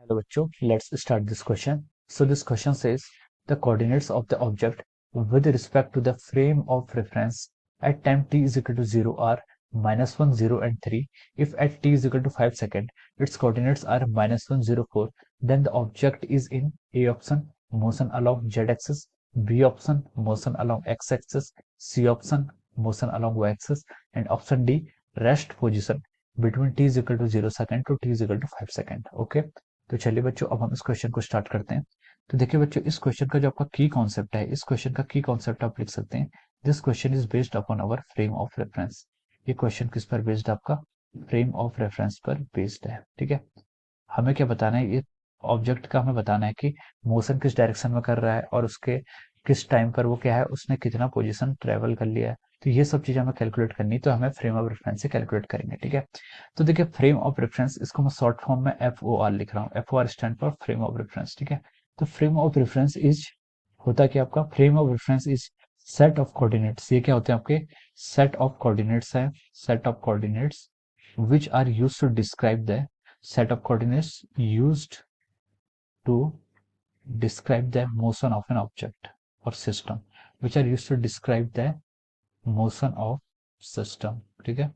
Hello bachcho, let's start this question. So this question says the coordinates of the object with respect to the frame of reference at time t is equal to 0 are -1, 0 and 3. If at t is equal to 5 seconds, its coordinates are -1, 0, 4, then the object is in A option motion along z-axis, B option motion along x-axis, C option motion along y-axis and option D rest position between t is equal to 0 second to t is equal to 5 second okay. तो चलिए बच्चों अब हम इस question को start करते हैं। तो देखिए बच्चों इस क्वेश्चन का जो आपका की कॉन्सेप्ट है, इस क्वेश्चन का की कॉन्सेप्ट आप लिख सकते हैं, this question is based upon our frame of reference. ये क्वेश्चन किस पर बेस्ड, आपका फ्रेम ऑफ रेफरेंस पर बेस्ड है। ठीक है, हमें क्या बताना है, ये ऑब्जेक्ट का हमें बताना है कि मोशन किस डायरेक्शन में कर रहा है और उसके किस टाइम पर वो क्या है, उसने कितना पोजीशन ट्रेवल कर लिया है। तो ये सब चीजें हमें कैलकुलेट करनी, तो हमें फ्रेम ऑफ रेफरेंस से कैलकुलेट करेंगे। ठीक है, तो देखिए फ्रेम ऑफ रेफरेंस, इसको मैं शॉर्ट फॉर्म में FOR लिख रहा हूँ। FOR stand for frame of reference. ठीक है, तो फ्रेम ऑफ रेफरेंस इज होता क्या आपका, frame of reference is set of coordinates. ये क्या होते हैं आपके सेट ऑफ कोऑर्डिनेट्स है, set of coordinates which are used to describe the set of coordinates used to describe the motion of an object or system which are used to describe the motion of system। ठीक है,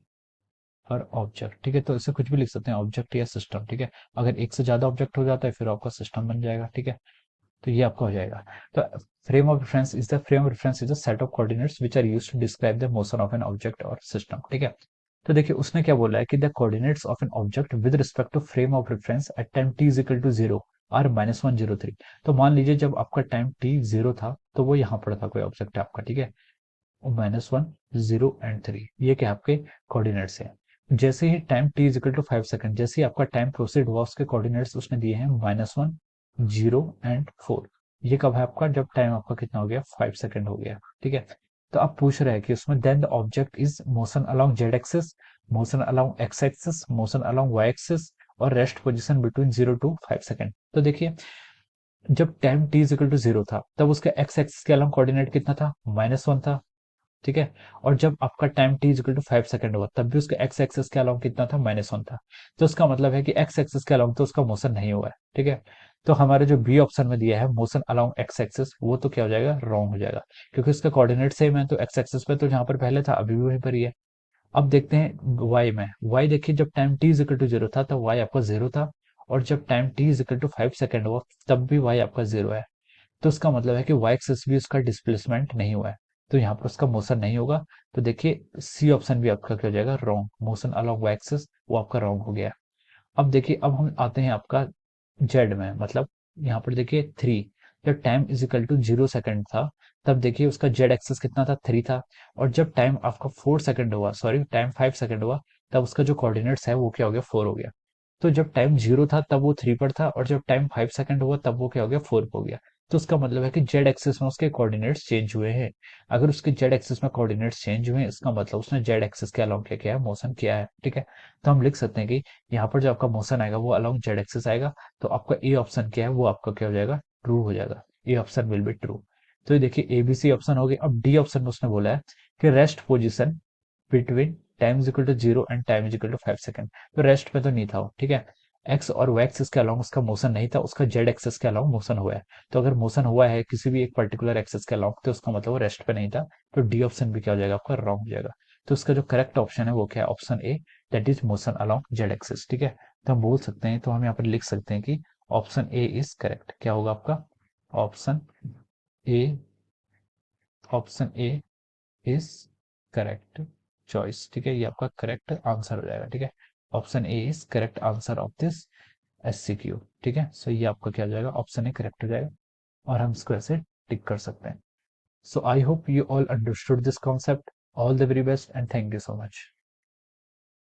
और object. ठीक है, तो इसे कुछ भी लिख सकते हैं, ऑब्जेक्ट या सिस्टम। ठीक है, अगर एक से ज्यादा ऑब्जेक्ट हो जाता है फिर आपका सिस्टम बन जाएगा। ठीक है, तो ये आपका हो जाएगा। तो frame of reference is the frame of reference is the set of coordinates which are used to describe the motion of an object और सिस्टम। ठीक है, तो देखिए उसने क्या बोला है कि the coordinates of an object with respect to frame of reference at time t is equal to 0 are -1, 0, 3। तो मान लीजिए जब आपका टाइम t 0 था तो वो यहाँ पर था, कोई ऑब्जेक्ट है आपका। ठीक है, -1, 0 एंड 3 ये क्या आपके कोऑर्डिनेट्स हैं। जैसे ही time t is equal to 5 second, जैसे ही आपका टाइम प्रोसीड हुआ उसके कोऑर्डिनेट्स उसने दिए हैं -1, 0 एंड 4। ये कब है आपका, जब टाइम आपका कितना हो गया, 5 सेकंड हो गया। ठीक है, तो आप पूछ रहे हैं कि उसमें then the object is motion along Z axis, motion along X axis, motion along Y axis और rest position between 0 to 5 second. तो देखिए जब time t is equal to 0 था तब उसका एक्स एक्सिस के अलोंग कोऑर्डिनेट कितना था, -1 था। ठीक है, और जब आपका time t is equal to 5 second हुआ तब भी उसका एक्स एक्सिस के अलोंग कितना था, -1 था। तो उसका मतलब है कि एक्स एक्सिस के अलोंग तो उसका मोशन नहीं हुआ है। ठीक है, तो हमारे जो बी ऑप्शन में दिया है मोशन अलोंग एक्स एक्सिस, वो तो क्या हो जाएगा, रॉन्ग हो जाएगा, क्योंकि उसका कोऑर्डिनेट सेम है। तो एक्स एक्सिस पे तो जहां पर पहले था अभी भी वहीं पर ही है। अब देखते हैं वाई में, वाई देखिए जब time t is equal to 0 था तब वाई आपका 0 था, और जब time t is equal to 5 second हुआ तब भी वाई आपका 0 है। तो उसका मतलब है कि वाई एक्सिस भी उसका डिस्प्लेसमेंट नहीं हुआ है, तो यहाँ पर उसका मोशन नहीं होगा। तो देखिए सी ऑप्शन भी आपका क्या हो जाएगा, wrong, motion along Y axis वो आपका रॉन्ग हो गया। अब देखिए अब हम आते हैं आपका जेड में, मतलब यहाँ पर देखिए 3, जब time is equal to 0 second था तब देखिए उसका जेड एक्सिस कितना था, 3 था। और जब टाइम आपका 4 सेकंड हुआ, सॉरी टाइम 5 सेकंड हुआ, तब उसका जो कोऑर्डिनेट्स है वो क्या हो गया, 4 हो गया। तो जब टाइम 0 था तब वो 3 पर था, और जब टाइम 5 सेकंड हुआ तब वो क्या हो गया, 4 हो गया। तो उसका मतलब है कि जेड एक्सिस में उसके कोऑर्डिनेट्स चेंज हुए हैं। अगर उसके जेड एक्सिस में कोऑर्डिनेट्स चेंज हुए हैं, इसका मतलब उसने जेड एक्सिस के अलोंग क्या किया है, मोशन किया है। ठीक है, तो हम लिख सकते हैं कि यहाँ पर जो आपका मोशन आएगा वो अलोंग जेड एक्सिस आएगा। तो आपका ए ऑप्शन क्या है, वो आपका क्या हो जाएगा, ट्रू हो जाएगा। A option will be true. तो ये देखिए एबीसी ऑप्शन हो गया। अब डी ऑप्शन में उसने बोला है कि rest position between time is equal to 0 and time is equal to 5 second. तो रेस्ट पे तो नहीं था वो। ठीक है, एक्स और वाई एक्सिस के अलोंग उसका मोशन नहीं था, उसका जेड एक्सिस के अलोंग मोशन हुआ है। तो अगर मोशन हुआ है किसी भी एक पर्टिकुलर एक्सिस के अलोंग, तो उसका मतलब वो रेस्ट पे नहीं था। तो डी ऑप्शन भी क्या हो जाएगा, आपका रॉन्ग हो जाएगा। तो उसका जो करेक्ट ऑप्शन है वो क्या है, option A, that is motion along Z axis. ठीक है, तो हम बोल सकते हैं, तो हम यहाँ पर लिख सकते हैं कि ऑप्शन ए इज करेक्ट। क्या होगा आपका, option A, option A is correct choice. ठीक है, ये आपका करेक्ट आंसर हो जाएगा। ठीक है, option A is correct answer of this SCQ। ठीक है, सो ये आपका क्या हो जाएगा, ऑप्शन ए करेक्ट हो जाएगा, और हम इसको ऐसे टिक कर सकते हैं। So I hope you all understood this concept. All the very best and thank you so much.